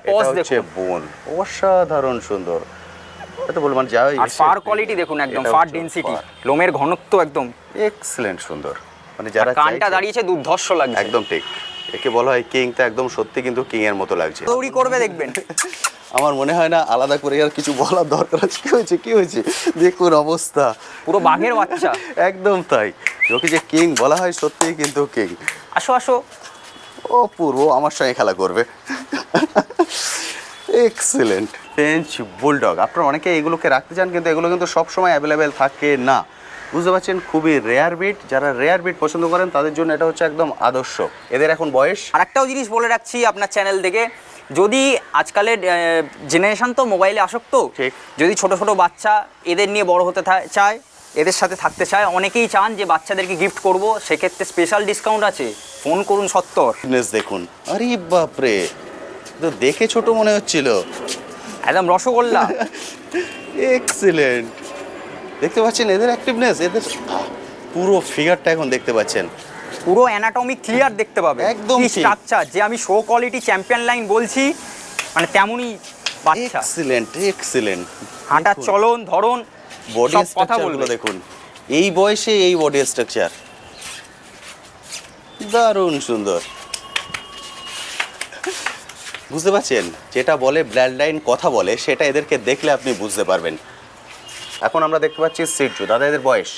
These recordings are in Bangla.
পজ এটা হচ্ছে দেখুন, বোন, অসাধারণ সুন্দর। এটা বলবো মানে যাই। আর ফার কোয়ালিটি দেখুন, একদম ফার ডেনসিটি, লোমের ঘনত্ব একদম এক্সেলেন্ট সুন্দর। মানে যারা কানটা দাঁড়িয়েছে দুর্ধর্ষ লাগছে, একদম ঠিক। একে বলা হয় কিং, তা একদম সত্যি কিন্তু কিং এর মতো লাগছে। দৌড়ি করবে দেখবেন। আমার মনে হয় না আলাদা করে আর কিছু বলার দরকার আছে। কি হয়েছে দেখুন অবস্থা, পুরো বাঘের বাচ্চা। একদম তাই। ওকে যে কিং বলা হয়, সত্যিই কিন্তু কিং। আসো আসো, ও পূর্ব আমার সঙ্গে খেলা করবে। Excellent French bulldog. আপনারা অনেকে এগুলোকে রাখতে চান, কিন্তু এগুলো কিন্তু সবসময় অ্যাভেলেবেল থাকে না, বুঝতে পারছেন। খুবই রেয়ার বিট, যারা রেয়ার বিট পছন্দ করেন তাদের জন্য এটা হচ্ছে একদম আদর্শ। এদের এখন বয়স, আরেকটাও জিনিস বলে রাখছি আপনার চ্যানেল থেকে, যদি আজকালের জেনারেশন তো মোবাইলে আসক্ত, ঠিক। যদি ছোট ছোট বাচ্চা এদের নিয়ে বড় হতে চায়, এদের সাথে থাকতে চায়, অনেকেই চান যে বাচ্চাদেরকে গিফট করব, সেক্ষেত্রে স্পেশাল ডিসকাউন্ট আছে, ফোন করুন 70। ফিটনেস দেখুন, আরে বাপরে, তো দেখে ছোট মনে হচ্ছিল, একদম রসগোল্লা। এক্সিলেন্ট। দেখতে পাচ্ছেন এদের অ্যাক্টিভনেস, এদের পুরো ফিগারটা এখন দেখতে পাচ্ছেন, পুরো অ্যানাটমি ক্লিয়ার দেখতে পাবে, একদম ঠিক। স্ট্রাকচার যে আমি শো কোয়ালিটি চ্যাম্পিয়ন লাইন বলছি, মানে তেমনই বাচ্চা। এক্সিলেন্ট। হাঁটার চলন ধরন বডি সব কথা স্ট্রাকচারগুলো বলবে। দেখুন, এই বয়সে এই বডি স্ট্রাকচার দারুণ সুন্দর। বুঝতে পারছেন, যেটা বলে ব্লাড লাইন কথা বলে, সেটা এদেরকে দেখলে আপনি বুঝতে পারবেন। এখন আমরা দেখতে পাচ্ছি সিটজু। দাদা এদের বয়স,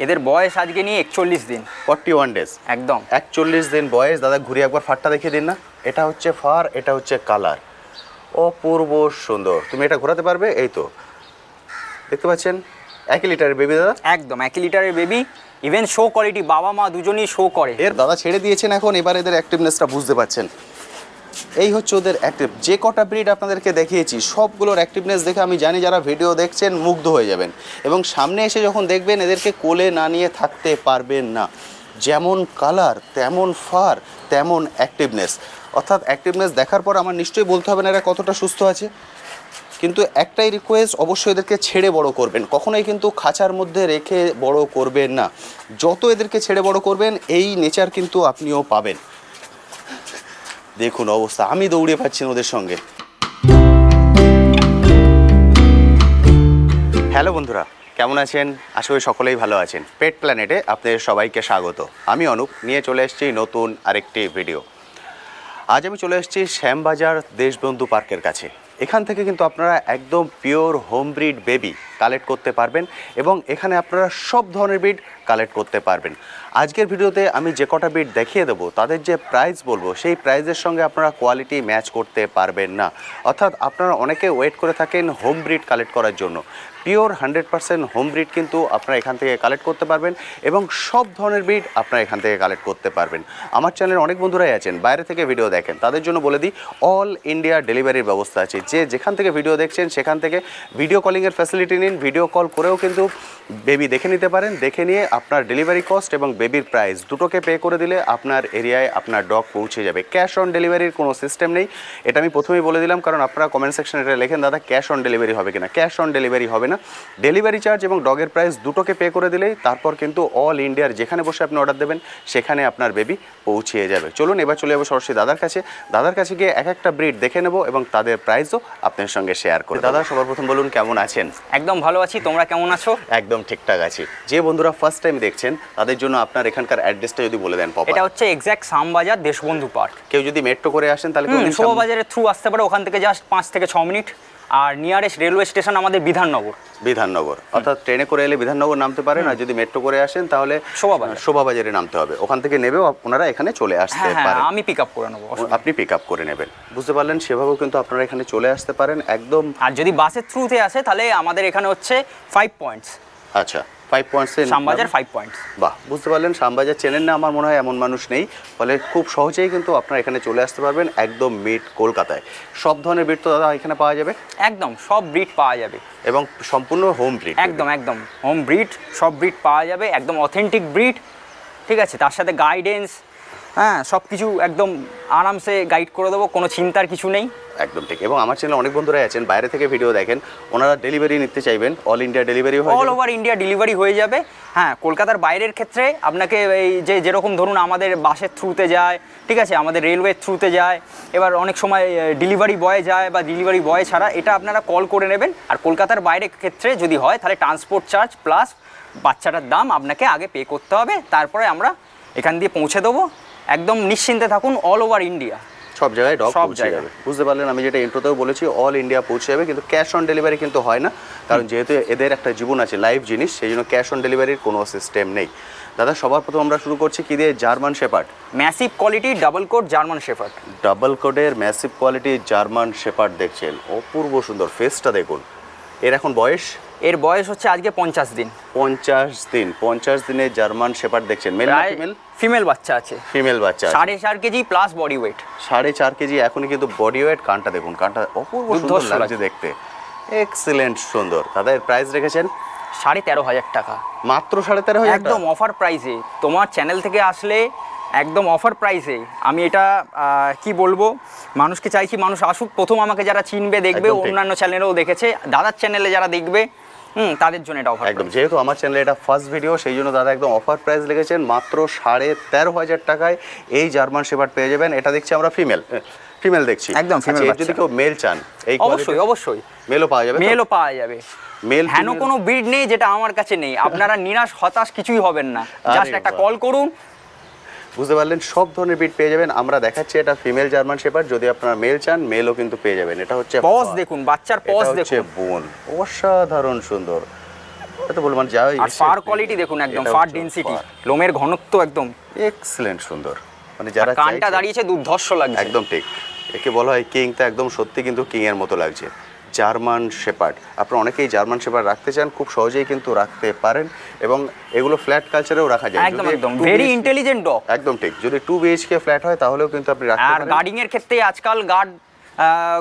এদের বয়স আজকে নিয়ে 41 দিন, 41 ডেজ, একদম 41 দিন বয়স। দাদা ঘুরিয়ে একবার ফারটা দেখিয়ে দিন না। এটা হচ্ছে ফার, এটা হচ্ছে কালার, অপূর্ব সুন্দর। তুমি এটা ঘোরাতে পারবে, এই তো দেখতে পাচ্ছেন। 1 লিটারের বেবি দাদা, একদম 1 লিটারের বেবি, ইভেন শো কোয়ালিটি, বাবা মা দুজনেই শো করে। এর দাদা ছেড়ে দিয়েছেন এখন, এবার এদের অ্যাক্টিভনেসটা বুঝতে পাচ্ছেন। এই হচ্ছে ওদের অ্যাক্টিভ। যে কটা ব্রিড আপনাদেরকে দেখিয়েছি সবগুলোর অ্যাক্টিভনেস দেখে আমি জানি যারা ভিডিও দেখছেন মুগ্ধ হয়ে যাবেন, এবং সামনে এসে যখন দেখবেন এদেরকে কোলে না নিয়ে থাকতে পারবেন না। যেমন কালার, তেমন ফার, তেমন অ্যাক্টিভনেস। অর্থাৎ অ্যাক্টিভনেস দেখার পর আমার নিশ্চয়ই বলতে হবে না এরা কতটা সুস্থ আছে। কিন্তু একটাই রিকোয়েস্ট, অবশ্যই এদেরকে ছেড়ে বড় করবেন, কখনোই কিন্তু খাঁচার মধ্যে রেখে বড় করবেন না। যত এদেরকে ছেড়ে বড় করবেন এই নেচার কিন্তু আপনিও পাবেন। দেখুন অবস্থা, আমি দৌড়ে পাচ্ছি ওদের সঙ্গে। হ্যালো বন্ধুরা, কেমন আছেন? আশা করি সকলেই ভালো আছেন। পেট প্ল্যানেটে আপনাদের সবাইকে স্বাগত। আমি অনুপ, নিয়ে চলে এসেছি নতুন আরেকটি ভিডিও। আজ আমি চলে এসেছি শ্যামবাজার দেশবন্ধু পার্কের কাছে। এখান থেকে কিন্তু আপনারা একদম pure home breed baby collect করতে পারবেন, এবং এখানে আপনারা সব ধরনের ব্রিড কালেক্ট করতে পারবেন। আজকের ভিডিওতে আমি যে কটা ব্রিড দেখিয়ে দেবো, তাদের যে প্রাইস বলবো, সেই প্রাইসের সঙ্গে আপনারা কোয়ালিটি ম্যাচ করতে পারবেন না। অর্থাৎ আপনারা অনেকে ওয়েট করে থাকেন হোম ব্রিড কালেক্ট করার জন্য। পিওর 100% হোম ব্রিড কিন্তু আপনারা এখান থেকে কালেক্ট করতে পারবেন, এবং সব ধরনের ব্রিড আপনারা এখান থেকে কালেক্ট করতে পারবেন। আমার চ্যানেলে অনেক বন্ধুরাই আছেন বাইরে থেকে ভিডিও দেখেন, তাদের জন্য বলে দিই অল ইন্ডিয়া ডেলিভারির ব্যবস্থা আছে। যে যেখান থেকে ভিডিও দেখছেন সেখান থেকে ভিডিও কলিংয়ের ফ্যাসিলিটি নিন, ভিডিও কল করেও কিন্তু বেবি দেখে নিতে পারেন। দেখে নিয়ে আপনার ডেলিভারি কস্ট এবং বেবির প্রাইস দুটোকে পে করে দিলে আপনার এরিয়ায় আপনার ডগ পৌঁছে যাবে। ক্যাশ অন ডেলিভারির কোনো সিস্টেম নেই, এটা আমি প্রথমেই বলে দিলাম, কারণ আপনারা কমেন্ট সেকশনে এটা লেখেন দাদা ক্যাশ অন ডেলিভারি হবে কিনা। ক্যাশ অন ডেলিভারি হবে না, ডেলিভারি চার্জ এবং ডগের প্রাইস দুটোকে পে করে দিলেই তারপর কিন্তু অল ইন্ডিয়ার যেখানে বসে আপনি অর্ডার দেবেন সেখানে আপনার বেবি পৌঁছিয়ে যাবে। চলুন এবার চলে যাবো সরাসরি দাদার কাছে। দাদার কাছে গিয়ে এক একটা ব্রিড দেখে নেবো এবং তাদের প্রাইসও আপনার সঙ্গে শেয়ার করে। দাদা সবার প্রথম বলুন কেমন আছেন? একদম ভালো আছি, তোমরা কেমন আছো? একদম ঠিকঠাক আছি। যে বন্ধুরা ফার্স্ট টাইম দেখছেন তাদের জন্য আপনার এখানকার অ্যাড্রেসটা যদি বলে দেন। এটা হচ্ছে এক্স্যাক্ট শ্যামবাজার দেশবন্ধু পার্ক। কেউ যদি মেট্রো করে আসেন তাহলে শোভাবাজারের থ্রু আসতে পারে, ওখান থেকে জাস্ট 5 থেকে 6 মিনিট। আর নিয়ারেস্ট রেলওয়ে স্টেশন আমাদের বিধাননগর। বিধাননগর, অর্থাৎ ট্রেনে করে এলে বিধাননগর নামতে পারেন, আর যদি মেট্রো করে আসেন তাহলে শোভাবাজারে নামতে হবে। ওখান থেকে নেবেও আপনারা এখানে চলে আসতে পারেন। আমি পিক আপ করে নেবো, আপনি পিক আপ করে নেবেন। বুঝতে পারলেন, সেভাবেও কিন্তু আপনারা এখানে চলে আসতে পারেন একদম। আর যদি বাসের থ্রুতে আসে তাহলে আমাদের এখানে হচ্ছে 5 পয়েন্টস। আচ্ছা, 5 পয়েন্টস, শ্যামবাজার 5 পয়েন্টস। বাহ, বুঝতে পারলেন। শ্যামবাজার চেনেন না আমার মনে হয় এমন মানুষ নেই, ফলে খুব সহজেই কিন্তু আপনারা এখানে চলে আসতে পারবেন একদম মিড কলকাতায়। সব ধরনের ব্রিড তো দাদা এখানে পাওয়া যাবে? একদম সব ব্রিড পাওয়া যাবে, এবং সম্পূর্ণ হোম ব্রিড। একদম হোম ব্রিড, সব ব্রিড পাওয়া যাবে, একদম অথেন্টিক ব্রিড। ঠিক আছে, তার সাথে গাইডেন্স, হ্যাঁ, সব কিছু একদম আরামসে গাইড করে দেবো, কোনো চিন্তার কিছু নেই। একদম ঠিক। এবং আমার চ্যানেলে অনেক বন্ধুরাই আছেন বাইরে থেকে ভিডিও দেখেন, ওনারা ডেলিভারি নিতে চাইবেন, অল ইন্ডিয়া ডেলিভারি হয়, অল ওভার ইন্ডিয়া ডেলিভারি হয়ে যাবে। হ্যাঁ, কলকাতার বাইরের ক্ষেত্রে আপনাকে এই যেরকম ধরুন আমাদের বাসের থ্রুতে যায়, ঠিক আছে, আমাদের রেলওয়ের থ্রুতে যায়, এবার অনেক সময় ডেলিভারি বয় যায় বা ডেলিভারি বয় ছাড়া, এটা আপনারা কল করে নেবেন। আর কলকাতার বাইরের ক্ষেত্রে যদি হয় তাহলে ট্রান্সপোর্ট চার্জ প্লাস বাচ্চাটার দাম আপনাকে আগে পে করতে হবে, তারপরে আমরা এখান দিয়ে পৌঁছে দেবো। একদম নিশ্চিন্তে থাকুন, অল ওভার ইন্ডিয়া সব জায়গায় ডগ সব পৌঁছে জায়গায়। যাবে। বুঝতে পারলেন, আমি যেটা ইন্ট্রোতেও বলেছি অল ইন্ডিয়া পৌঁছে যাবে, কিন্তু ক্যাশ অন ডেলিভারি কিন্তু হয় না, কারণ যেহেতু এদের একটা জীবন আছে, লাইভ জিনিস, সেই জন্য ক্যাশ অন ডেলিভারির কোনো সিস্টেম নেই। দাদা, সবার প্রথম আমরা শুরু করছি কি দিয়ে? German shepherd, massive quality double coat German shepherd. Double কোডের ম্যাসিভ কোয়ালিটি জার্মান শেপার্ড দেখছেন, অপূর্ব সুন্দর। ফেসটা দেখুন। এর এখন বয়স? এর বয়স হচ্ছে আজকে 50 দিন। 50 দিন। 50 দিনে জার্মান শেপার্ড দেখছেন, মেল না ফিমেল? ফিমেল বাচ্চা আছে, ফিমেল বাচ্চা আছে। 4.5 KG plus body weight. 4.5 KG এখনই কিন্তু বডি ওয়েট। কানটা দেখুন, কানটা অপূর্ব সুন্দর দুর্ধর্ষ লাগছে লাগছে। দেখতে, এক্সিলেন্ট সুন্দর। দাদা, এর প্রাইস রেখেছেন 13,500 টাকা, মাত্র 13,500? একদম অফার প্রাইসে। তোমার চ্যানেল থেকে আসলে একদম অফার প্রাইসে আমি এটা কি বলবো, মানুষকে চাইছি মানুষ আসুক, প্রথম আমাকে যারা চিনবে দেখবে, একদম ঠিক। অন্যান্য চ্যানেলেও দেখেছে, দাদার চ্যানেলে যারা দেখবে তাদের জন্য এটা অফার। একদম, যেহেতু আমার চ্যানেলে এটা ফার্স্ট ভিডিও, সেই জন্য দাদা একদম অফার প্রাইস লেগেছেন মাত্র 13,500 টাকায় এই জার্মান শেপার্ড পেয়ে যাবেন। এটা দেখছি আমরা ফিমেল দেখছি, একদম female আচ্ছা, বাচ্চা। যদি কেউ মেল চান এই অবশ্যই মেলও পাওয়া যাবে? মেলও পাওয়া যাবে। মেল হেন কোনো ব্রিড নেই যেটা আমার কাছে নেই, আপনারা নিরাশ হতাশ কিছুই হবেন না, জাস্ট একটা বাহ। কল করুন। বুঝতে পারলেন, সব ধরনের ব্রিড পেয়ে যাবেন। আমরা দেখাচ্ছি এটা ফিমেল জার্মান শেপার্ড, যদি আপনারা মেল চান মেলও কিন্তু পেয়ে যাবেন। এটা হচ্ছে পজ দেখুন, বাচ্চার পজ এটা হচ্ছে দেখুন, বোন, অসাধারণ সুন্দর। এটা বলবো মানে যাই। আর ফার কোয়ালিটি দেখুন, একদম ফার ডেনসিটি, লোমের ঘনত্ব একদম এক্সিলেন্ট সুন্দর। মানে যারা কানটা চাইছে- দাঁড়িয়েছে দুর্ধর্ষ লাগছে। একদম ঠিক, একে বলা হয় কিং। তা একদম সত্যি কিন্তু কিং এর মতো লাগছে। জার্মান শেপার্ড, আপনারা অনেকেই জার্মান শেপার্ড রাখতে চান, খুব সহজেই কিন্তু রাখতে পারেন, এবং এগুলো ফ্ল্যাট কালচারেও রাখা যায়। একদম যদি একদম 2 ভেরি BHK ইন্টেলিজেন্ট ডগ। একদম ঠিক, যদি 2 BHK ফ্ল্যাট হয় তাহলেও কিন্তু আপনি রাখতে আর পারেন। গার্ডিং এর ক্ষেত্রে আজকাল গার্ড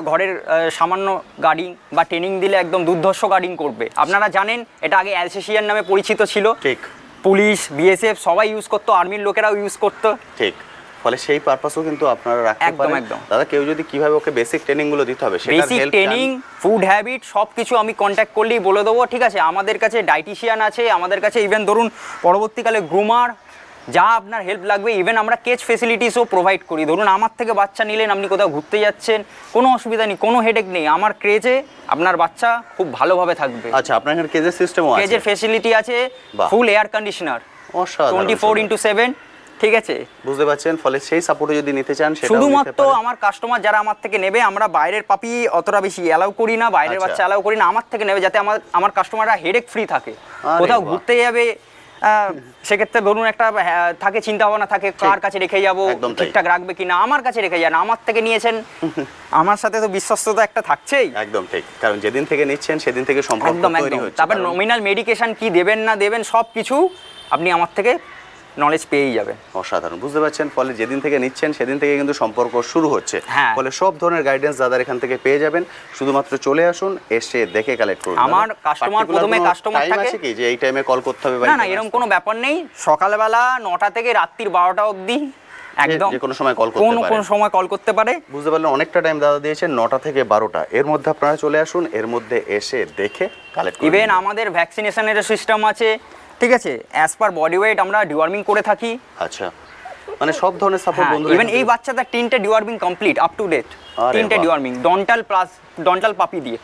ঘরের সামান্য গার্ডিং বা ট্রেনিং দিলে একদম দুর্ধর্ষ গার্ডিং করবে। আপনারা জানেন এটা আগে অ্যালসেশিয়ান নামে পরিচিত ছিল, ঠিক পুলিশ বিএসএফ সবাই ইউজ করতো, আর্মির লোকেরাও ইউজ করতো। ঠিক, ফলে সেই পারপাসও কিন্তু আপনারা রাখতে একদম, পারেন। একদম। দাদা, কেউ যদি কিভাবে ওকে বেসিক ট্রেনিং গুলো দিতে হবে সেটার basic help training, food habit সব কিছু আমি কন্ট্যাক্ট করলেই বলে দেবো, ঠিক আছে। আমাদের কাছে ডাইটিশিয়ান আছে, আমাদের কাছে ইভেন ধরুন পরবর্তীকালে গ্রুমার, যা আপনার হেল্প লাগবে, ইভেন আমরা কেজ ফেসিলিটিসও প্রোভাইড করি। ধরুন আমার থেকে বাচ্চা নিলেন, আপনি কোথাও ঘুরতে যাচ্ছেন, কোনো অসুবিধা নেই, কোনো হেডেক নেই, আমার ক্রেজে আপনার বাচ্চা খুব ভালোভাবে থাকবে। আচ্ছা, আপনার এখানে কেজের সিস্টেমও আছে? কেজের ফেসিলিটি আছে, বাহ। ফুল এয়ার কন্ডিশনার, অসাধারণ 24x7, ঠিক আছে। বুঝতে পারছেন, ফলে সেই সাপোর্টে যদি নিতে চান সেটাও নিতে শুধুমাত্র পারেন। আমার কাস্টমার যারা আমার থেকে নেবে, আমরা বাইরের পাপি অতটা বেশি অ্যালাউ করি না, বাইরের আচ্ছা। বাচ্চা অ্যালাউ করি না, আমার থেকে নেবে যাতে আমার কাস্টমাররা হেডেক ফ্রি থাকে। আরে কোথাও বাহ। ঘুরতে যাবে, সেক্ষেত্রে ধরুন একটা থাকে চিন্তা ভাবনা থাকে, কার কাছে রেখে যাবো, একদম তাই। ঠিকঠাক রাখবে কিনা, আমার কাছে রেখে যান। আমার থেকে নিয়েছেন, আমার সাথে তো বিশ্বস্ততা একটা থাকছেই। একদম ঠিক, কারণ যেদিন থেকে নিচ্ছেন সেদিন থেকে সম্পর্ক একদম তৈরি একদম। হচ্ছে। তারপর কারণ- নমিনাল মেডিকেশন কি দেবেন না দেবেন সব কিছু আপনি আমার থেকে নলেজ পেয়েই যাবেন। অসাধারণ, বুঝতে পারছেন, ফলে যেদিন থেকে নিচ্ছেন সেদিন থেকে কিন্তু সম্পর্ক শুরু হচ্ছে। হ্যাঁ। ফলে সব ধরনের গাইডেন্স দাদার এখান থেকে পেয়ে যাবেন, শুধুমাত্র চলে আসুন, এসে দেখে কালেক্ট করুন। আমার দাদা, customer particular প্রথমে কোনো customer time থাকে- আছে কি যে এই টাইমে কল করতে হবে? না না, এরকম কোনো ব্যাপার নেই। সকালবেলা 9টা থেকে রাত্রির 12টা অবধি একদম যে কোনো সময় কল করতে কোনো পারেন। সময় কল করতে পারে। বুঝতে পারলেন, অনেকটা টাইম দাদা দিয়েছেন, 9টা থেকে 12টা, এর মধ্যে আপনারা চলে আসুন, এর মধ্যে এসে দেখে কালেক্ট করুন। ইভেন আমাদের ভ্যাকসিনেশনের সিস্টেম আছে, ঠিক আছে। অ্যাজ পার বডি ওয়েট আমরা ডিওয়ার্মিং করে থাকি। আচ্ছা, মানে সব ধরনের সাপোর্ট বন্ধু। ইভেন এই বাচ্চাদের 3টে deworming complete up to date, আরে 3টে বাহ। ডিওয়ার্মিং ডন্টাল পাপি দিয়ে।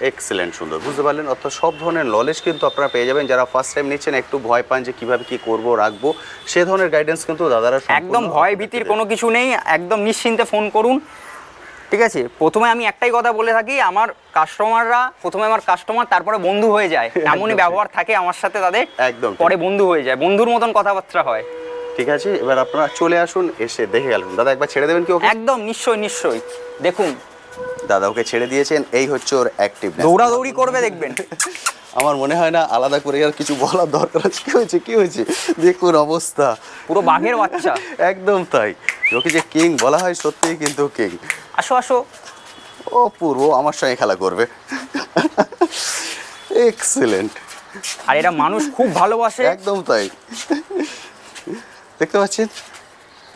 এক্সেলেন্ট, সুন্দর। বুঝতে পারলেন, অর্থাৎ সব ধরনের নলেজ কিন্তু আপনারা পেয়ে যাবেন। যারা ফার্স্ট টাইম নিচ্ছেন, একটু ভয় পান যে কিভাবে কি করব রাখবো, সে ধরনের গাইডেন্স কিন্তু দাদারা সম্পূর্ণ একদম ভয় ভীতির কোনো কিছু নেই, একদম নিশ্চিন্তে ফোন করুন, ঠিক আছে। প্রথমে আমি একটাই কথা বলে থাকি, আমার কাস্টমার তারপরে বন্ধু হয়ে যায়, এমনই ব্যবহার থাকে আমার সাথে তাদের, একদম ঠিক। পরে বন্ধু হয়ে যায়, বন্ধুর মতন কথাবার্তা হয়। ঠিক আছে, এবার আপনারা চলে আসুন, এসে দেখে গেলেন। দাদা, একবার ছেড়ে দেবেন কি ওকে? একদম নিশ্চয়ই দেখুন, দাদা ওকে ছেড়ে দিয়েছেন, এই হচ্ছে ওর অ্যাক্টিভনেস। দৌড়াদৌড়ি করবে দেখবেন। আমার মনে হয় না আলাদা করে আর কিছু বলার দরকার আছে। কি হয়েছে দেখুন অবস্থা, পুরো বাঘের বাচ্চা। একদম তাই, ওকে যে কিং বলা হয়, সত্যিই কিন্তু কিং। আসো। ও পূর্ব আমার সঙ্গে খেলা করবে। এক্সেলেন্ট। আর এরা মানুষ খুব ভালোবাসে। একদম তাই, দেখতে পাচ্ছেন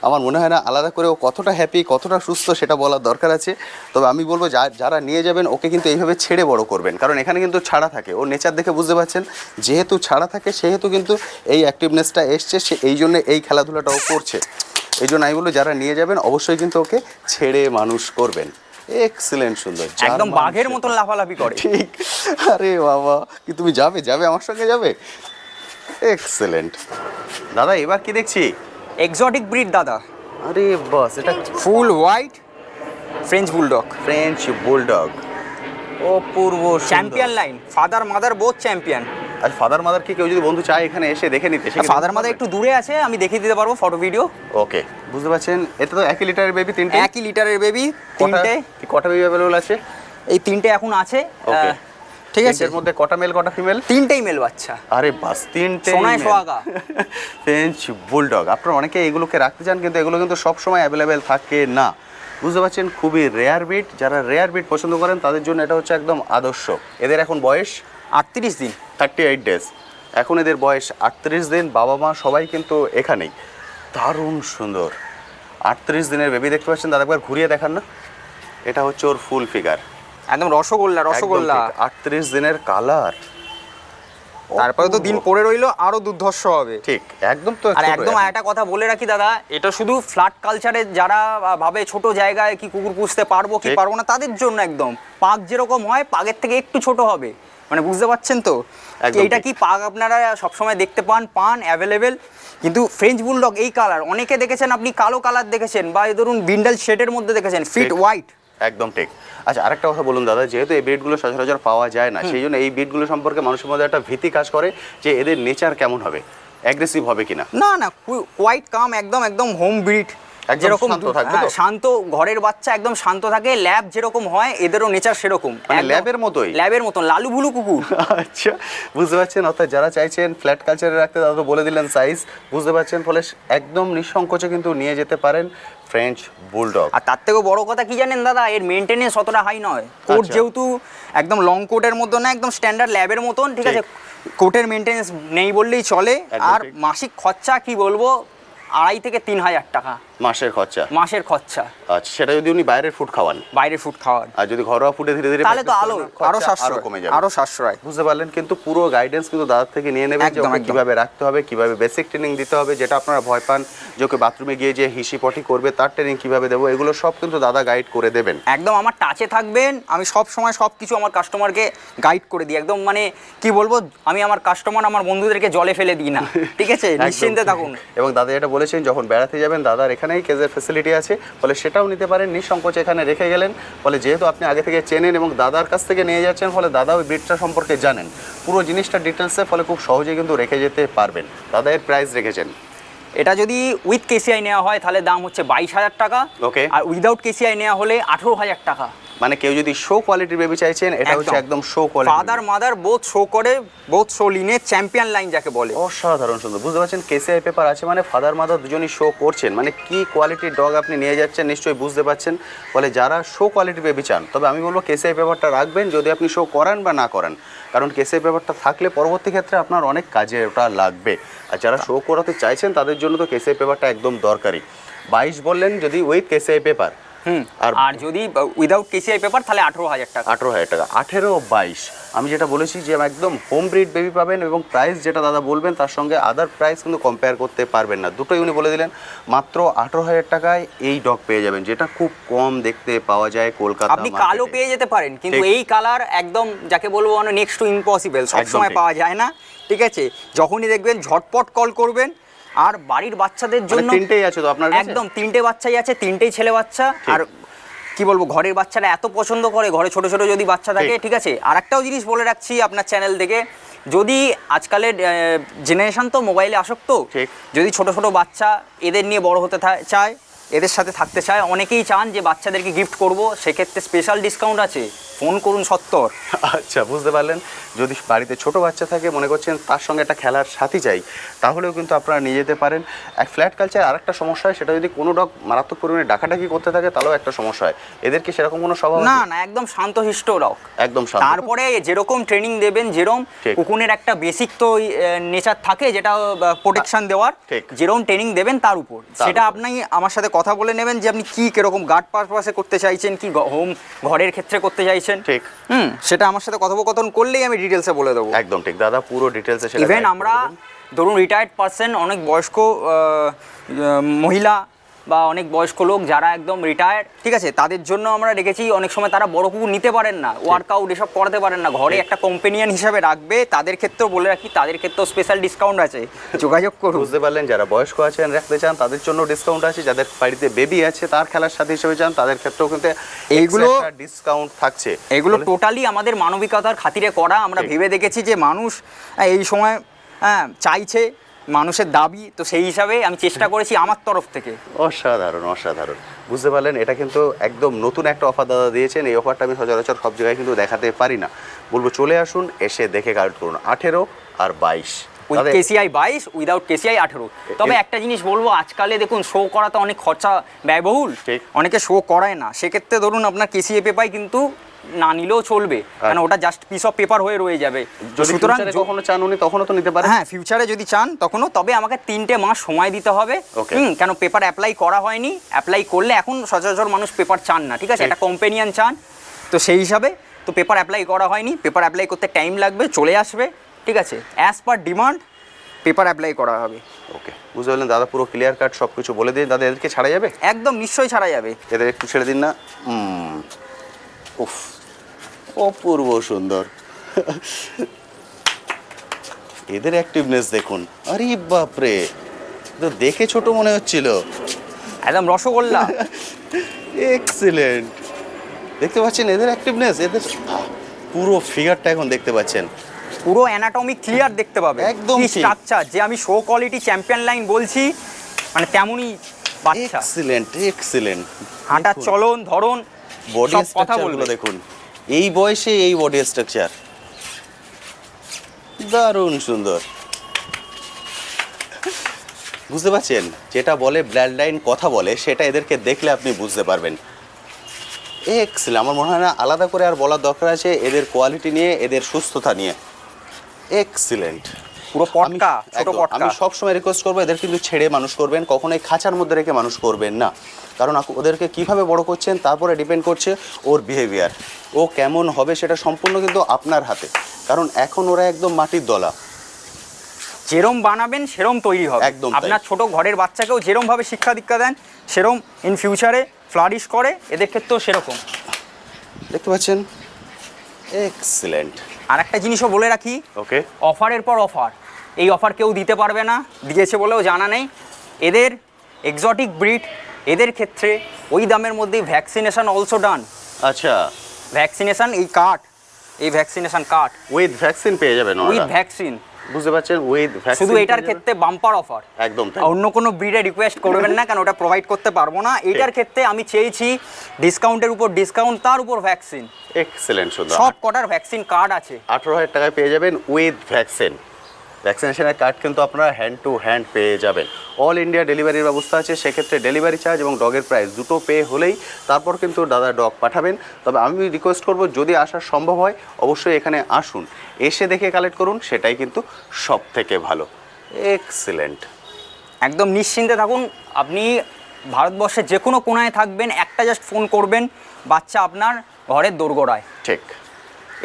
আমার মনে হয় না আলাদা করে ও কতটা হ্যাপি কতটা সুস্থ সেটা বলার দরকার আছে। তবে আমি বলবো যারা নিয়ে যাবেন ওকে কিন্তু এইভাবে ছেড়ে বড় করবেন, কারণ এখানে কিন্তু ছাড়া থাকে, ও নেচার দেখে বুঝতে পারছেন যেহেতু ছাড়া থাকে সেহেতু কিন্তু এই অ্যাক্টিভনেসটা এসছে, সে এই জন্য এই খেলাধুলাটাও করছে। এই জন্য আমি বলবো যারা নিয়ে যাবেন অবশ্যই কিন্তু ওকে ছেড়ে মানুষ করবেন। এক্সিলেন্ট, সুন্দর, একদম বাঘের মতন লাফালাফি করে। ঠিক, আরে বাবা, কি তুমি যাবে আমার সঙ্গে যাবে? এক্সিলেন্ট। দাদা এবার কি দেখছি? এক্সোটিক ব্রিড দাদা। আরে বাস, এটা full white French bulldog. French bulldog, অপূর্ব champion line, father mother both champion. আর ফাদার মাদার কি কেউ যদি বন্ধু চায় এখানে এসে দেখে নিতে? ফাদার মাদার একটু দূরে আছে, আমি দেখিয়ে দিতে পারবো ফটো ভিডিও। ওকে, বুঝতে পারছেন। এটা তো 1 লিটারের বেবি, 3টে 1 লিটারের বেবি, 3টে। কটা বেবি অ্যাভেলেবল আছে? এই 3টে এখন আছে। ওকে, ঠিক আছে। এর মধ্যে কটা মেল কটা ফিমেল? 3টেই মেল বাচ্চা। আরে বাস, 3টে সোনায় সোহাগা ফ্রেঞ্চ বুলডগ। আপনারা অনেকে এগুলোকে রাখতে চান কিন্তু এগুলো কিন্তু সব সময় অ্যাভেলেবেল থাকে না, বুঝতে পারছেন। খুবই রেয়ার ব্রিড, যারা রেয়ার ব্রিড পছন্দ করেন তাদের জন্য এটা হচ্ছে একদম আদর্শ। এদের এখন বয়স 38 দিন, 38 ডেজ। এখন এদের বয়স 38 দিন। বাবা মা সবাই কিন্তু এখানেই। দারুণ সুন্দর 38 দিনের বেবি দেখতে পাচ্ছেন। দাদা একবার ঘুরিয়ে দেখান না, এটা হচ্ছে ওর ফুল ফিগার, একদম রসগোল্লা রসগোল্লা। 38 দিনের কালার, তারপরে তো দিন পড়ে রইলো, আরো দুর্ধর্ষ হবে। ঠিক, একদম। তো আর একদম একটা কথা বলে রাখি দাদা, এটা শুধু ফ্ল্যাট কালচারে যারা ভাবে ছোট জায়গায় কি কুকুর পুষতে পারবো কি পারবো না তাদের জন্য একদম। পাগ যেরকম হয় পাগের থেকে একটু ছোট হবে, মানে বুঝতে পারছেন তো। এইটা কি পাগ আপনারা সবসময় দেখতে পান অ্যাভেলেবেল, কিন্তু ফ্রেঞ্চ বুলডগ এই কালার অনেকে দেখেছেন, আপনি কালো কালার দেখেছেন বা এই ধরুন বিন্ডাল শেডের মধ্যে দেখেছেন, ফিট হোয়াইট। একদম ঠিক। আচ্ছা, আরেকটা কথা বলুন দাদা, যেহেতু এই ব্রিডগুলো সচরাচর পাওয়া যায় না, সেই জন্য এই ব্রিডগুলো সম্পর্কে মানুষের মধ্যে একটা ভীতি কাজ করে যে এদের নেচার কেমন হবে, অ্যাগ্রেসিভ হবে কিনা। না, কোয়াইট কাম, একদম হোম ব্রিড। যেরকম শান্ত থাকবে তো? শান্ত, ঘরের বাচ্চা একদম শান্ত থাকে। ল্যাব যেরকম হয় এদেরও নেচার সেরকম, মানে ল্যাবের মতোই, ল্যাবের মতন লালু ভুলু কুকুর। আচ্ছা, বুঝতে পারছেন। অর্থাৎ যারা চাইছেন ফ্ল্যাট কালচারে রাখতে, দাদা তো বলে দিলেন সাইজ, বুঝতে পারছেন। ফলে একদম নিঃসংকোচে কিন্তু নিয়ে যেতে পারেন ফ্রেঞ্চ বুলডগ। আর তার থেকেও বড় কথা কি জানেন দাদা, এর মেনটেনেন্স অতটা হাই নয়। কোট যেহেতু একদম লং কোটের মতো না, একদম স্ট্যান্ডার্ড ল্যাবের মতন, ঠিক আছে। কোটের মেনটেনেন্স নেই বললেই চলে। আর মাসিক খরচা কি বলবো, 2,500 থেকে 3,000 টাকা মাসের খরচা। আচ্ছা, সেটা যদি উনি বাইরের ফুড খাওয়ান, আর যদি ঘরোয়া ফুডে ধীরে ধীরে, তাহলে তো আরো কমে যাবে, আরো সাশ্রয়। বুঝতে পারলেন। কিন্তু পুরো গাইডেন্স কিন্তু দাদার থেকে নিয়ে নেবেন যে ওকে কিভাবে রাখতে হবে, কিভাবে বেসিক ট্রেনিং দিতে হবে, যেটা আপনারা ভয় পান যে ওকে বাথরুমে গিয়ে যে হিসি পটি করবে তার ট্রেনিং কিভাবে দেবো, এগুলো সব কিন্তু দাদা গাইড করে দেবেন। একদম আমার টাচে থাকবেন। আমি সব সময় সব কিছু আমার কাস্টমারকে গাইড করে দিই। একদম মানে কি বলবো, আমি আমার কাস্টমার আমার বন্ধুদেরকে জলে ফেলে দিই না, ঠিক আছে। নিশ্চিন্তে থাকুন। এবং দাদা এটা বলেছেন যখন বেড়াতে যাবেন দাদার এখানেই কেজের ফ্যাসিলিটি আছে, ফলে সেটাও নিতে পারেন নিঃসংকোচে, এখানে রেখে গেলেন। ফলে যেহেতু আপনি আগে থেকে চেনেন এবং দাদার কাছ থেকে নিয়ে যাচ্ছেন, ফলে দাদা ওই ব্রিডটা সম্পর্কে জানেন পুরো জিনিসটা ডিটেলসে, ফলে খুব সহজে কিন্তু রেখে যেতে পারবেন। দাদা এর প্রাইস রেখেছেন, এটা যদি উইথ কেসিআই নেওয়া হয় তাহলে দাম হচ্ছে 22,000 টাকা। ওকে। আর উইদাউট কেসিআই নেওয়া হলে 18,000 টাকা। মানে কেউ যদি শো কোয়ালিটির বেবি চাইছেন, এটা হচ্ছে একদম show quality. Father mother both show করে, বোথ শো লিনে, চ্যাম্পিয়ন লাইন যাকে বলে। অসাধারণ সুন্দর, বুঝতে পারছেন। কেসিআই পেপার আছে মানে ফাদার মাদার দুজনই শো করছেন, মানে কি কোয়ালিটির ডগ আপনি নিয়ে যাচ্ছেন নিশ্চয়ই বুঝতে পারছেন। ফলে যারা শো কোয়ালিটির বেবি চান, তবে আমি বলবো কেসিআই পেপারটা রাখবেন, যদি আপনি শো করান বা না করান, কারণ কেসিআই পেপারটা থাকলে পরবর্তী ক্ষেত্রে আপনার অনেক কাজে ওটা লাগবে। আর যারা শো করাতে চাইছেন তাদের জন্য তো কেসিআই পেপারটা একদম দরকারি। 22 বললেন যদি উইথ কেসিআই পেপার, আর যদি উইদাউট কেসিআই পেপার তাহলে 18,000 টাকা। 18,000 টাকা। 18, 22 আমি যেটা বলেছি যে একদম হোম ব্রিড বেবি পাবেন, এবং প্রাইস যেটা দাদা বলবেন তার সঙ্গে আদার প্রাইস কিন্তু কম্পেয়ার করতে পারবেন না। দুটোই উনি বলে দিলেন মাত্র 18,000 টাকায় এই ডগ পেয়ে যাবেন, যেটা খুব কম দেখতে পাওয়া যায় কলকাতা। আপনি কালো পেয়ে যেতে পারেন, কিন্তু এই কালার একদম যাকে বলবো মানে নেক্সট টু ইম্পসিবল, সবসময় পাওয়া যায় না, ঠিক আছে। যখনই দেখবেন ঝটপট কল করবেন। আর বাড়ির বাচ্চাদের জন্য 3টেই আছে তো আপনার কাছে? একদম 3টে বাচ্চাই আছে, 3টেই ছেলে বাচ্চা। আর কি বলবো, ঘরের বাচ্চারা এত পছন্দ করে, ঘরে ছোট ছোট যদি বাচ্চা থাকে, ঠিক আছে। আর একটাও জিনিস বলে রাখছি আপনার চ্যানেল থেকে, যদি আজকালের জেনারেশন তো মোবাইলে আসক্ত, যদি ছোট ছোট বাচ্চা এদের নিয়ে বড় হতে চায়, এদের সাথে থাকতে চায়। অনেকেই চান যে বাচ্চাদেরকে গিফট করব, সেক্ষেত্রে স্পেশাল ডিসকাউন্ট আছে, ফোন করুন 70। আচ্ছা, বুঝতে পারলেন। যদি বাড়িতে ছোট বাচ্চা থাকে, মনে করছেন তার সঙ্গে একটা খেলার সাথী চাই, তাহলেও কিন্তু আপনারা নিয়ে যেতে পারেন। এক ফ্ল্যাট কালচার আর একটা সমস্যা হয়, সেটা যদি কোনো ডগ মারাত্মক পরিমাণে ডাকাডাকি করতে থাকে তাহলেও একটা সমস্যা হয়। এদেরকে সেরকম কোনো স্বভাব না আছে? না, একদম শান্তশিষ্ট ডগ। একদম শান্ত। তারপরে যেরকম ট্রেনিং দেবেন, যেরকম ঠিক। কুকুনের একটা বেসিক তো নেচার থাকে যেটা প্রোটেকশন দেওয়ার, ঠিক। যেরকম ট্রেনিং দেবেন তার উপর সেটা উপর। আপনি আমার সাথে কথা বলে নেবেন যে আপনি কি কিরকম গার্ড পারপাসে করতে চাইছেন, কি হোম ঘরের ক্ষেত্রে করতে চাইছেন। ঠিক। সেটা আমার সাথে কথোপকথন করলেই আমি ডিটেলসে বলে দেবো। একদম ঠিক দাদা, পুরো ডিটেলসে সেটা ইভেন guide করে আমরা দেবেন। ধরুন রিটায়ার্ড পার্সন, অনেক বয়স্ক মহিলা বা অনেক বয়স্ক লোক যারা একদম রিটায়ার্ড, ঠিক আছে, তাদের জন্য আমরা রেখেছি। অনেক সময় তারা বড় কুকুর নিতে পারেন না, ওয়ার্কআউট এসব করাতে পারেন না, ঘরে একটা কম্পেনিয়ন হিসাবে রাখবে, তাদের ক্ষেত্রেও বলে রাখি, তাদের ক্ষেত্রেও স্পেশাল ডিসকাউন্ট আছে, যোগাযোগ করুন। বুঝতে পারলেন, যারা বয়স্ক আছেন রাখতে চান তাদের জন্য ডিসকাউন্ট আছে, যাদের বাড়িতে বেবি আছে তার খেলার সাথী হিসেবে চান তাদের ক্ষেত্রেও কিন্তু এইগুলো ডিসকাউন্ট থাকছে। এগুলো টোটালি আমাদের মানবিকতার খাতিরে করা। আমরা ঠিক। ভেবে দেখেছি যে মানুষ এই সময় চাইছে, মানুষের দাবি, তো সেই হিসাবে আমি চেষ্টা করেছি আমার তরফ থেকে। অসাধারণ অসাধারণ। বুঝতে পারলেন, এটা কিন্তু একদম নতুন একটা অফার দাদা দিয়েছেন। এই অফারটা আমি সচরাচর সব জায়গায় কিন্তু দেখাতে পারি না। বলবো চলে আসুন, এসে দেখে কালেক্ট করুন। 18 আর 22 উইথ কেসিআই 22, উইদাউট কেসিআই 18। তবে একটা জিনিস বলবো, আজকালে দেখুন শো করাতে অনেক খরচা ব্যয়বহুল, ঠিক। অনেকে শো করায় না, সেক্ষেত্রে ধরুন আপনার কেসিআই পেপার কিন্তু না নিলেও চলবে, কারণ ওটা জাস্ট পিস অফ পেপার হয়ে রয়ে যাবে। যদি সুতরাং ফিউচারে কখনো চান উনি তখনও তো নিতে পারেন। হ্যাঁ, ফিউচারে যদি চান তখনও, তবে আমাকে 3টে মাস সময় দিতে হবে। Okay. কেন পেপার অ্যাপ্লাই করা হয়নি, অ্যাপ্লাই করলে এখন সচরাচর মানুষ পেপার চান না, ঠিক আছে, ঠিক। একটা কম্পেনিয়ন চান, তো সেই হিসাবে তো পেপার অ্যাপ্লাই করা হয়নি, পেপার অ্যাপ্লাই করতে টাইম লাগবে, চলে আসবে, ঠিক আছে, as per demand paper apply করা হবে। ওকে, বুঝতে পারলেন দাদা, পুরো ক্লিয়ার কাট সব কিছু বলে দিয়ে দাদা এদেরকে ছাড়া যাবে? একদম নিশ্চয়ই ছাড়া যাবে। এদের একটু ছেড়ে দিন না। উফ, অপূর্ব সুন্দর। এদের অ্যাক্টিভনেস দেখুন, আরে বাপরে, তো দেখে ছোট মনে হচ্ছিল, একদম রসগোল্লা। এক্সিলেন্ট। দেখতে পাচ্ছেন এদের অ্যাক্টিভনেস, এদের পুরো ফিগারটা এখন দেখতে পাচ্ছেন, পুরো অ্যানাটমি ক্লিয়ার দেখতে পাবে, একদম কি ঠিক। স্ট্রাকচার, যে আমি শো কোয়ালিটি চ্যাম্পিয়ন লাইন বলছি, মানে তেমনই বাচ্চা, এক্সিলেন্ট এক্সিলেন্ট। হাঁটার চলন ধরন বডি সব কথা স্ট্রাকচারগুলো বলবে। দেখুন, এই বয়সে এই বডি স্ট্রাকচার দারুণ সুন্দর। বুঝতে পারছেন, যেটা বলে ব্লাড লাইন কথা বলে, সেটা এদেরকে দেখলে আপনি বুঝতে পারবেন। এক্সেলেন্ট। আমার মনে হয় না আলাদা করে আর বলার দরকার আছে এদের কোয়ালিটি নিয়ে, এদের সুস্থতা নিয়ে। এক্সিলেন্ট। পুরো পটকা, ছোট পটকা। আমি সবসময় রিকোয়েস্ট করবো এদের কিন্তু ছেড়ে মানুষ করবেন, কখনোই খাঁচার মধ্যে রেখে মানুষ করবেন না, কারণ ওদেরকে কিভাবে বড় করছেন তারপরে ডিপেন্ড করছে ওর বিহেভিয়ার, ও কেমন হবে সেটা সম্পূর্ণ কিন্তু আপনার হাতে, কারণ এখন ওরা একদম মাটির দলা। যেরম বানাবেন সেরম তৈরি হবে। একদম তাই। আপনার ছোট ঘরের বাচ্চাকেও যেরম ভাবে শিক্ষা দীক্ষা দেন, সেরম ইন ফিউচারে ফ্লারিশ করে, এদের ক্ষেত্রেও সেরকম। দেখতে পাচ্ছেন, এক্সিলেন্ট। আর একটা জিনিসও বলে রাখি, ওকে, অফারের পর অফার, এই অফার কেউ দিতে পারবে না, দিয়েছে বলেও জানা নেই। এদের এক্সোটিক ব্রিড, এদের ক্ষেত্রে ওই দামের মধ্যেই ভ্যাকসিনেশন অলসো ডান। আচ্ছা, ভ্যাকসিনেশন, এই কার্ড, এই ভ্যাকসিনেশন কার্ড উইথ ভ্যাকসিন পেয়ে যাবেন উইথ ওরা। ভ্যাকসিন। বুঝতে পারছেন, উইথ ভ্যাকসিন। শুধু এটার ক্ষেত্রে বাম্পার অফার, একদম তাই। অন্য কোনো ব্রিডে রিকোয়েস্ট করবেন না, কারণ ওটা প্রোভাইড করতে পারবো না। এটার ক্ষেত্রে আমি চেয়েছি ডিসকাউন্টের উপর ডিসকাউন্ট, তার উপর ভ্যাকসিন, এক্সেলেন্ট সুন্দর। সব কটার ভ্যাকসিন কার্ড আছে। 18,000 টাকায় পেয়ে যাবেন উইথ ভ্যাকসিন। ভ্যাকসিনেশনের কার্ড কিন্তু আপনারা হ্যান্ড টু হ্যান্ড পেয়ে যাবেন। অল ইন্ডিয়া ডেলিভারির ব্যবস্থা আছে, সেক্ষেত্রে ডেলিভারি চার্জ এবং ডগের প্রাইস দুটো পে হলেই তারপর কিন্তু দাদা ডগ পাঠাবেন। তবে আমি রিকোয়েস্ট করব, যদি আসা সম্ভব হয় অবশ্যই এখানে আসুন, এসে দেখে কালেক্ট করুন, সেটাই কিন্তু সব থেকে ভালো। এক্সিলেন্ট। একদম নিশ্চিন্তে থাকুন, আপনি ভারতবর্ষের যে কোনো কোনায় থাকবেন, একটা জাস্ট ফোন করবেন, বাচ্চা আপনার ঘরের দোরগোড়ায়। ঠিক,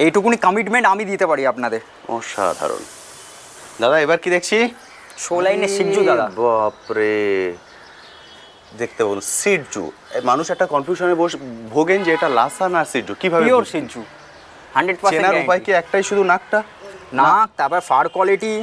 এইটুকুনি কমিটমেন্ট আমি দিতে পারি আপনাদের। অসাধারণ। দাদা এবার কি দেখছি? শো লাইনে সিজু দাদা। বাপরে, দেখতে বলুন সিজু। মানুষ একটা কনফিউশনে ভোগেন যে এটা লাসান আর সিজু, কিভাবে পিওর বুঝবেন? সিজু, 100% চেনার উপায় কি একটাই, শুধু নাকটা? নাক, তারপর ফার কোয়ালিটি।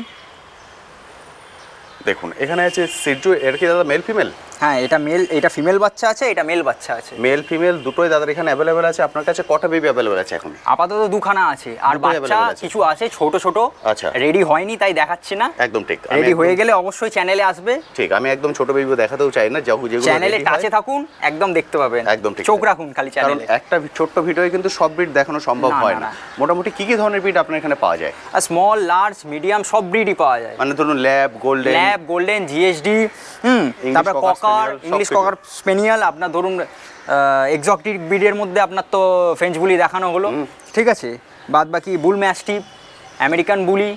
দেখুন এখানে আছে সিজু, এর কি দাদা মেল ফিমেল? হ্যাঁ, এটা মেল, এটা ফিমেল বাচ্চা আছে, এটা মেল বাচ্চা আছে। মেল ফিমেল দুটোই দাদার এখানে অ্যাভেলেবেল আছে। আপনার কাছে কটা বেবি অ্যাভেলেবেল আছে এখন? আপাতত দুখানা আছে, আর দুটোই বাচ্চা available আছে। কিছু আছে ছোট ছোট, আচ্ছা। রেডি হয়নি তাই দেখাচ্ছি না। একদম ঠিক। রেডি হয়ে গেলে অবশ্যই চ্যানেলে আসবে। ঠিক, আমি একদম ছোট বেবি দেখাতেও চাই না, যেগুলো চ্যানেলে ready টাচে হয়। থাকুন, একদম দেখতে পাবেন। একদম ঠিক। চোখ রাখুন খালি কারণ চ্যানেলে। একটা ছোট্ট ভিডিওয়ে কিন্তু সব ব্রিড দেখানো সম্ভব না, হয় না, না। না। মোটামুটি কি কি ধরনের ব্রিড আপনার এখানে পাওয়া যায়? আর স্মল, লার্জ, মিডিয়াম সব ব্রিডই পাওয়া যায়। মানে ধরুন lab, golden, lab, golden, GSD, তারপর Cocker ককার, Spaniel, ইংলিশ সবকিছু। ককার স্পেনিয়াল। আপনার ধরুন এক্সোটিক ব্রিডের মধ্যে আপনার তো ফ্রেঞ্চ বুলি দেখানো হলো, ঠিক আছে। বাদ বাকি বুল ম্যাস্টিফ, আমেরিকান বুলি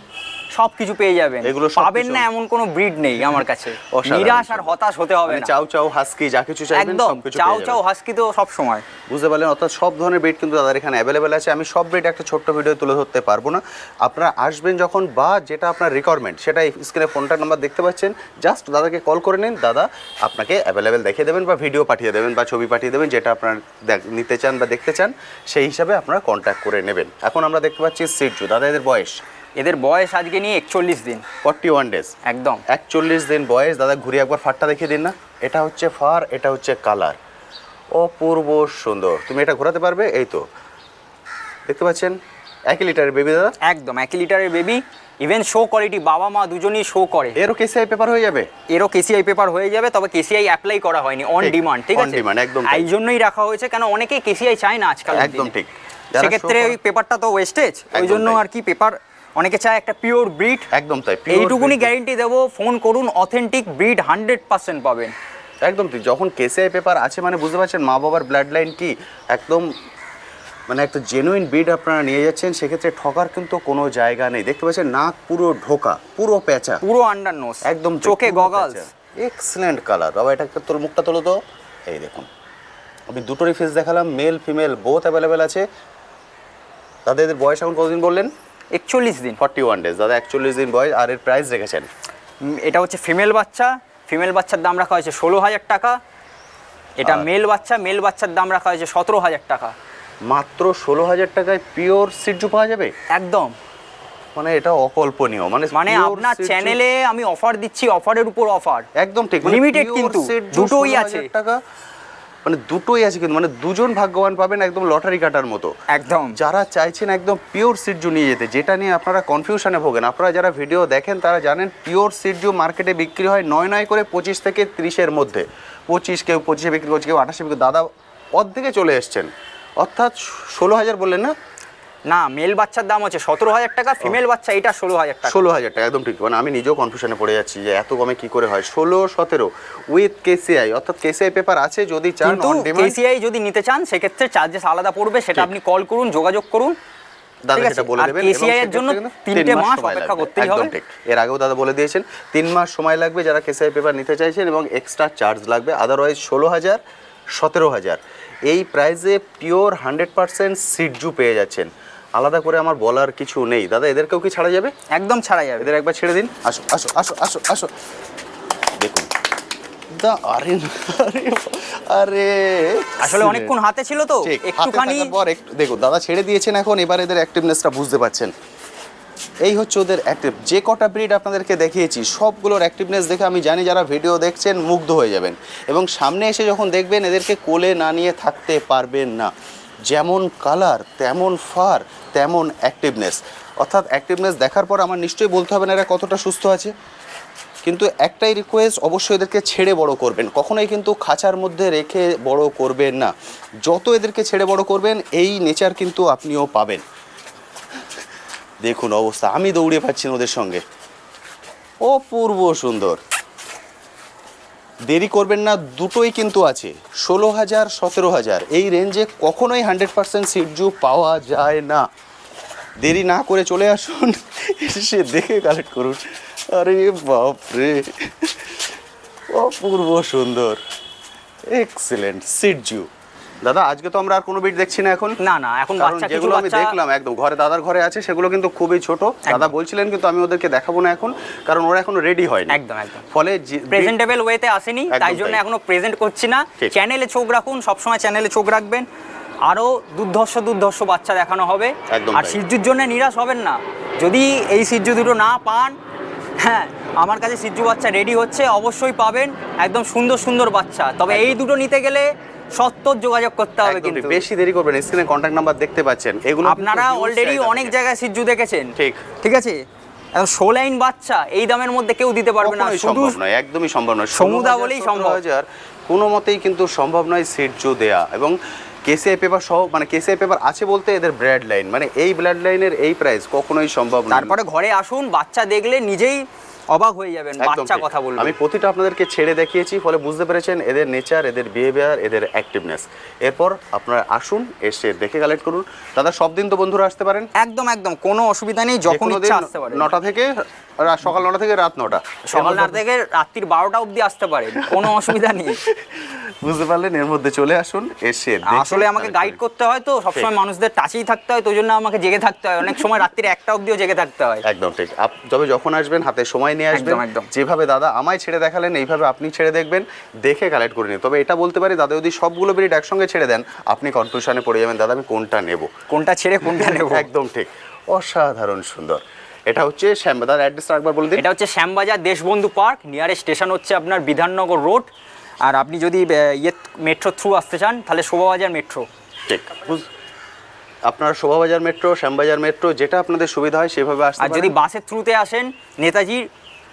সব কিছু পেয়ে যাবেন। এগুলো সবকিছু- পাবেন না এমন কোনো ব্রিড নেই আমার কাছে। অসাধারণ। নিরাশ আর হতাশ হতে হবে মানে না। চাউ চাউ হাস্কি যা কিছু চাইবেন একদম সবকিছু চাও পেয়ে চাও যাবেন। হাস্কি তো সব সময়। বুঝতে পারলেন, অর্থাৎ সব ধরনের ব্রিড কিন্তু দাদার এখানে অ্যাভেলেবেল আছে। আমি সব ব্রিড একটা ছোট্ট ভিডিও তুলে ধরতে পারবো না। আপনারা আসবেন যখন, বা যেটা আপনার রিকোয়ারমেন্ট সেটা স্ক্রিনে ফোনটার নাম্বার দেখতে পাচ্ছেন, জাস্ট দাদাকে কল করে নিন, দাদা আপনাকে অ্যাভেলেবেল দেখিয়ে দেবেন বা ভিডিও পাঠিয়ে দেবেন বা ছবি পাঠিয়ে দেবেন, যেটা আপনার নিতে চান বা দেখতে চান সেই হিসাবে আপনারা কন্ট্যাক্ট করে নেবেন। এখন আমরা দেখতে পাচ্ছি সিটজু। দাদা এদের বয়স? এদের বয়স আজকে নিয়ে 41 দিন। 41 ডেজ। একদম 41 দিন বয়স। দাদা ঘুরিয়ে একবার ফারটা দেখিয়ে দিন না। এটা হচ্ছে ফার, এটা হচ্ছে কালার, অপূর্ব সুন্দর। তুমি এটা ঘোরাতে পারবে? এই তো দেখতে পাচ্ছেন, 1 লিটারের বেবি দাদা। একদম 1 লিটারের বেবি। ইভেন শো কোয়ালিটি, বাবা মা দুজনেই শো করে। এরও কেসিআই পেপার হয়ে যাবে? এরও কেসিআই পেপার হয়ে যাবে, তবে কেসিআই অ্যাপ্লাই করা হয়নি, অন ঠিক, ডিমান্ড, ঠিক on আছে। demand, একদম ঠিক। এই জন্যই রাখা হয়েছে, কেন অনেকেই কেসিআই চায় না আজকাল। একদম ঠিক। যারা সেক্ষেত্রে show ওই পেপারটা তো ওয়েস্টেজ, ওই একদম জন্য তাই। আর কি পেপার অনেকে চায় একটা পিওর ব্রিড। একদম তাই, pure এইটুকুনি breed। গ্যারেন্টি দেবো, ফোন করুন, অথেন্টিক ব্রিড 100% পাবেন। একদম ঠিক। যখন কেসিআই পেপার আছে মানে বুঝতে পারছেন মা বাবার ব্লাড লাইন কি, একদম মানে একটা জেনুইন ব্রিড আপনারা নিয়ে যাচ্ছেন, সেক্ষেত্রে ঠকার কিন্তু কোনো জায়গা নেই। দেখতে পাচ্ছেন নাক পুরো ঢোকা, পুরো পেঁচা, পুরো আন্ডার নোজ, একদম চোখে গগলস। Excellent colour. বাবা এটা তোর মুখটা তোলো তো। এই দেখুন, আমি দুটোরই ফেস দেখালাম, মেল ফিমেল বোথ অ্যাভেলেবেল আছে। দাদা এদের বয়স এখন কতদিন বললেন? 41 দিন। 41 ডেজ। দাদা 41 দিন বয়স। আর এর প্রাইস রেখেছেন? এটা হচ্ছে ফিমেল বাচ্চা, ফিমেল বাচ্চার দাম রাখা হয়েছে 16,000 টাকা। এটা মেল বাচ্চা, মেল বাচ্চার দাম রাখা হয়েছে 17,000 টাকা। মাত্র 16,000 টাকায় পিওর সিটজু পাওয়া যাবে? একদম, মানে এটা অকল্পনীয়। মানে মানে pure আপনার Shih Tzu- চ্যানেলে আমি অফার দিচ্ছি, অফারের উপর অফার। একদম ঠিক, Limited pure কিন্তু, Shih Tzu দুটোই 16,000 আছে। টাকা, মানে দুটোই আছে কিন্তু, মানে দুজন ভাগ্যবান পাবেন, একদম লটারি কাটার মতো। একদম যারা চাইছেন একদম পিওর সিটজু নিয়ে যেতে, যেটা নিয়ে আপনারা কনফিউশনে ভোগেন, আপনারা যারা ভিডিও দেখেন তারা জানেন পিওর সিটজু মার্কেটে বিক্রি হয় নয় করে 25 থেকে 30-এর মধ্যে। 25, কেউ 25-এ বিক্রি করছে, কেউ 28-এ বিক্রি। দাদা অর্ধেকে চলে এসছেন, অর্থাৎ 16,000 বললেন না? না, মেল বাচ্চার দাম হচ্ছে 17,000 টাকা, ফিমেল বাচ্চা এটা 16,000 টাকা। 16,000 টাকা, একদম ঠিক। মানে আমি নিজেও কনফিউশনে পড়ে যাচ্ছি যে এত কমে কি করে হয়। 16-17 উইথ কেসিআই, অর্থাৎ কেসিআই পেপার আছে। যদি চান কিন্তু অন ডিমান্ড, কেসিআই যদি নিতে চান সেক্ষেত্রে চার্জেস আলাদা পড়বে, সেটা ঠিক। আপনি কল করুন, যোগাযোগ করুন। দাদা ঠিক আছে? সেটা বলে আর দেবেন। KCI এর জন্য 3টে মাস অপেক্ষা করতেই একদম হবে। ঠিক। এর আগেও দাদা বলে দিয়েছেন 3 মাস সময় লাগবে যারা কেসিআই পেপার নিতে চাইছেন, এবং এক্সট্রা চার্জ লাগবে। আদারওয়াইজ 16,000, 17,000 এই প্রাইসে পিওর 100% সিটজু পেয়ে যাচ্ছেন। আলাদা করে আমার বলার কিছু নেই। দাদা এদেরকেও কি ছাড়া যাবে? একদম ছাড়া যাবে। এদের একবার ছেড়ে দিন। আসো আসো আসো আসো আসো, দেখুন আরে আরে আরে, আসলে অনেকক্ষণ হাতে ছিল তো ঠিক, হাতে একটুখানি। থাকার পর দেখুন দাদা ছেড়ে দিয়েছেন এখন। এবার এদের অ্যাক্টিভনেসটা বুঝতে পারছেন। এই হচ্ছে ওদের অ্যাক্টিভ। যে কটা ব্রিড আপনাদেরকে দেখিয়েছি সবগুলোর অ্যাক্টিভনেস দেখে আমি জানি যারা ভিডিও দেখছেন মুগ্ধ হয়ে যাবেন, এবং সামনে এসে যখন দেখবেন এদেরকে কোলে না নিয়ে থাকতে পারবেন না। যেমন কালার, তেমন ফার, তেমন অ্যাক্টিভনেস। অর্থাৎ অ্যাক্টিভনেস দেখার পর আমার নিশ্চয়ই বলতে হবে না এরা কতটা সুস্থ আছে। কিন্তু একটাই রিকোয়েস্ট, অবশ্যই এদেরকে ছেড়ে বড় করবেন, কখনোই কিন্তু খাঁচার মধ্যে রেখে বড় করবেন না। যত এদেরকে ছেড়ে বড় করবেন এই নেচার কিন্তু আপনিও পাবেন। দেখুন অবস্থা, আমি দৌড়ে পাচ্ছি না ওদের সঙ্গে। অপূর্ব সুন্দর। দেরি করবেন না, দুটোই কিন্তু আছে। 16,000, 17,000 এই রেঞ্জে কখনোই 100% সিটজু পাওয়া যায় না। দেরি না করে চলে আসুন, এসে দেখে কালেক্ট করুন। আরে বাপরে, অপূর্ব সুন্দর, এক্সেলেন্ট সিটজু। দাদা আজকে তো আমরা আর কোনো বিট দেখছি না এখন। না না, এখন কারণ বাচ্চা কিছু যেগুলো আমি বাচ্চা দেখলাম একদম ঘরে, দাদার ঘরে আছে, সেগুলো কিন্তু খুবই ছোট। দাদা বলছিলেন কিন্তু আমি ওদেরকে দেখাবো না এখন, কারণ ওরা এখনো রেডি হয়নি। একদম একদম ফলে প্রেজেন্টেবল ওয়েতে আসেনি, একদম তাই জন্য তাই। এখনো প্রেজেন্ট করছি না। ঠিক। চ্যানেলে চোখ রাখুন, সবসময় চ্যানেলে চোখ রাখবেন। আরও দুর্ধর্ষ বাচ্চা দেখানো হবে। একদম আর তাই। সিটজুর জন্য নিরাশ হবেন না। যদি এই সিটজু দুটো না পান, হ্যাঁ, আমার কাছে সিজ্জু বাচ্চা রেডি হচ্ছে, অবশ্যই পাবেন একদম সুন্দর সুন্দর বাচ্চা। তবে এই দুটো নিতে গেলে সত্তর যোগাযোগ করতে হবে, কিন্তু বেশি দেরি করবেন। স্ক্রিনে কন্ট্যাক্ট নাম্বার দেখতে পাচ্ছেন, এগুলো আপনারা অলরেডি অনেক জায়গায় সিজ্জু দেখেছেন। ঠিক ঠিক আছে, এখন 16 লাইন বাচ্চা এই দামের মধ্যে কেউ দিতে পারবে না, শুধু সম্ভব নয়, একদমই সম্ভব নয়। সমুদা বলেই সম্ভব। কোনো মতেই কিন্তু সম্ভব নয় সিজ্জু দেয়া। এবং কেসিআই পেপার সহ, মানে কেসিআই পেপার আছে বলতে এদের ব্লাড লাইন, মানে এই ব্লাড লাইনের এই প্রাইস কখনোই সম্ভব নয়। তারপরে ঘরে আসুন, বাচ্চা দেখলে নিজেই অবাক হয়ে যাবেন, বাচ্চা কথা বলবেন। আমি প্রতিটা আপনাদেরকে ছেড়ে দেখিয়েছি, ফলে বুঝতে পেরেছেন এদের নেচার, এদের বিহেভিয়ার, এদের অ্যাক্টিভনেস। এরপর আপনারা আসুন, এসে দেখে কালেক্ট করুন। দাদা সব দিন তো বন্ধুরা আসতে পারেন? একদম একদম, কোনো অসুবিধা নেই, যখন ইচ্ছা আসতে পারেন। 9টা থেকে সকাল 9টা থেকে রাত 9টা, সকাল 9টা থেকে রাত্রির 12টা অবধি আসতে পারেন, কোনো অসুবিধা নেই। বুঝতে পারলেন? এর মধ্যে চলে আসুন, এসে আসলে আমাকে গাইড করতে হয় তো, সবসময় মানুষদের টাচেই থাকতে হয়, তো জন্য আমাকে জেগে থাকতে হয়, অনেক সময় রাত্রির 1টা অবধিও জেগে থাকতে হয়। একদম ঠিক। তবে যখন আসবেন হাতে সময় নিয়ে আসবেন, একদম। যেভাবে দাদা আমায় ছেড়ে দেখালেন এইভাবে আপনি ছেড়ে দেখবেন, দেখে কালেক্ট করে নিন। তবে এটা বলতে পারি, দাদা যদি সবগুলো ব্রিড একসঙ্গে ছেড়ে দেন, আপনি কনফিউশনে পড়ে যাবেন, দাদা আমি কোনটা নেব, কোনটা ছেড়ে কোনটা নেব। একদম ঠিক, অসাধারণ সুন্দর। এটা হচ্ছে শ্যামবাজার, অ্যাড্রেসটা একবার বলে দিন। এটা হচ্ছে Shyambazar Deshbandhu park, nearest station হচ্ছে আপনার বিধাননগর রোড। আর আপনি যদি মেট্রো থ্রু আসতে চান তাহলে শোভাবাজার মেট্রো। ঠিক, আপনার শোভাবাজার মেট্রো, শ্যামবাজার মেট্রো, যেটা আপনাদের সুবিধা হয় সেভাবে আসতে আর পারেন। যদি বাসের থ্রুতে আসেন, নেতাজির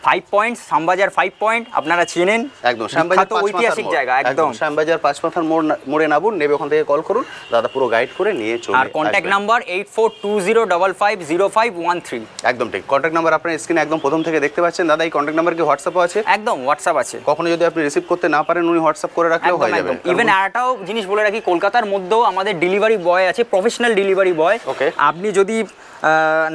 5 পয়েন্ট, শ্যামবাজার 5 পয়েন্ট আপনারা চেনেন, একদম শ্যামবাজার ঐতিহাসিক জায়গা, একদম শ্যামবাজার 5 মাথার মোড়ে নামুন, নেবে ওখান থেকে কল করুন, দাদা পুরো গাইড করে নিয়ে চলে আর কন্ট্যাক্ট নাম্বার 8420550513। একদম ঠিক। কন্ট্যাক্ট নাম্বার আপনার স্ক্রিনে একদম প্রথম থেকে দেখতে পাচ্ছেন। দাদা এই কন্ট্যাক্ট নাম্বার কি হোয়াটসঅ্যাপও আছে? একদম হোয়াটসঅ্যাপ আছে। কখনো যদি আপনি রিসিভ করতে না পারেন, উনি হোয়াটসঅ্যাপ করে রাখলেও হয়ে যাবে। ইভেন আরটাও জিনিস বলে রাখি, কলকাতার মধ্যেও আমাদের ডেলিভারি বয় আছে, প্রফেশনাল ডেলিভারি বয়। ওকে, আপনি যদি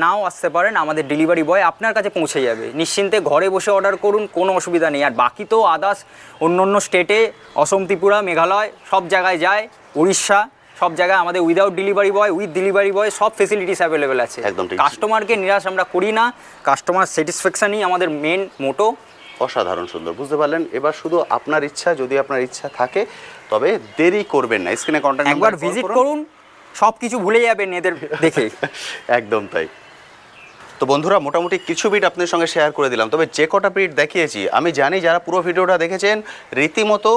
নাও আসতে পারেন, আমাদের ডেলিভারি বয় আপনার কাছে পৌঁছে যাবে। নিশ্চিন্তে ঘরে বসে অর্ডার করুন, কোনো অসুবিধা নেই। আর বাকি তো আদার্স অন্য স্টেটে, অসম, ত্রিপুরা, মেঘালয় সব জায়গায় যায়, উড়িষ্যা সব জায়গায় আমাদের without delivery boy, with delivery boy সব ফেসিলিটিস অ্যাভেলেবেল আছে। একদম ঠিক। কাস্টমারকে নিরাশ আমরা করি না, কাস্টমার স্যাটিসফ্যাকশনই আমাদের মেন মোটো। অসাধারণ সুন্দর, বুঝতে পারলেন? এবার শুধু আপনার ইচ্ছা, যদি আপনার ইচ্ছা থাকে তবে দেরি করবেন না, স্ক্রিনে কন্ট্যাক্ট একবার ভিজিট করুন, সব কিছু ভুলে যাবেন এদের দেখে। একদম তাই। তো বন্ধুরা মোটামুটি কিছু বিট আপনাদের সঙ্গে শেয়ার করে দিলাম। তবে যে কটা বিট দেখিয়েছি আমি জানি যারা পুরো ভিডিওটা দেখেছেন রীতিমতো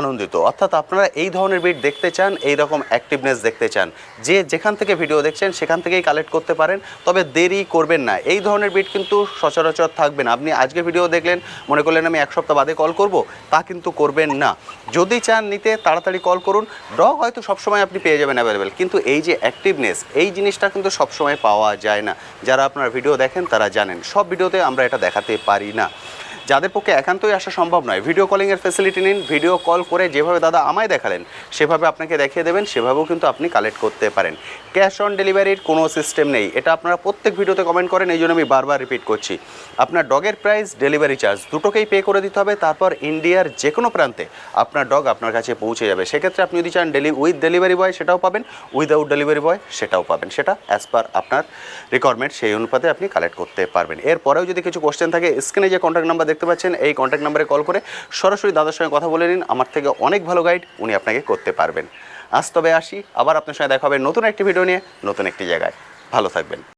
আনন্দিত, অর্থাৎ আপনারা এই ধরনের বিট দেখতে চান, এই রকম অ্যাক্টিভনেস দেখতে চান, যে যেখান থেকে ভিডিও দেখছেন সেখান থেকেই কালেক্ট করতে পারেন। তবে দেরি করবেন না, এই ধরনের বিট কিন্তু সচরাচর থাকবে না। আপনি আজকে ভিডিও দেখলেন, মনে করলেন আমি 1 সপ্তাহ বাদে কল করব, তা কিন্তু করবেন না। যদি চান নিতে, তাড়াতাড়ি কল করুন। ডগ হয়তো সবসময় আপনি পেয়ে যাবেন অ্যাভেলেবেল, কিন্তু এই যে অ্যাক্টিভনেস, এই জিনিসটা কিন্তু সবসময় পাওয়া যায় না। যারা আপনার ভিডিও দেখেন তারা জানেন, সব ভিডিওতে আমরা এটা দেখাতে পারি না। যাদের পক্ষে একান্তই আসা সম্ভব নয়, ভিডিও কলিংয়ের ফ্যাসিলিটি নিন, ভিডিও কল করে যেভাবে দাদা আমায় দেখালেন সেভাবে আপনাকে দেখিয়ে দেবেন, সেভাবেও কিন্তু আপনি কালেক্ট করতে পারেন। ক্যাশ অন ডেলিভারির কোনো সিস্টেম নেই, এটা আপনারা প্রত্যেক ভিডিওতে কমেন্ট করেন, এই জন্য আমি বারবার রিপিট করছি। আপনার ডগের প্রাইস, ডেলিভারি চার্জ দুটোকেই পে করে দিতে হবে, তারপর ইন্ডিয়ার যে কোনো প্রান্তে আপনার ডগ আপনার কাছে পৌঁছে যাবে। সেক্ষেত্রে আপনি যদি চান উইথ ডেলিভারি বয় সেটাও পাবেন, উইদাউট ডেলিভারি বয় সেটাও পাবেন, সেটা অ্যাজ পার আপনার রিকোয়ারমেন্ট, সেই অনুপাতে আপনি কালেক্ট করতে পারবেন। এরপরেও যদি কিছু কোশ্চেন থাকে, স্ক্রিনে যে কন্ট্যাক্ট নাম্বার দেখতে পাচ্ছেন, এই কন্ট্যাক্ট নাম্বারে কল করে সরাসরি দাদার সঙ্গে কথা বলে নিন। আমার থেকে অনেক ভালো গাইড উনি আপনাকে করতে পারবেন। আজ তবে আসি, আবার আপনার সঙ্গে দেখা হবে নতুন একটি ভিডিও নিয়ে, নতুন একটি জায়গায়। ভালো থাকবেন।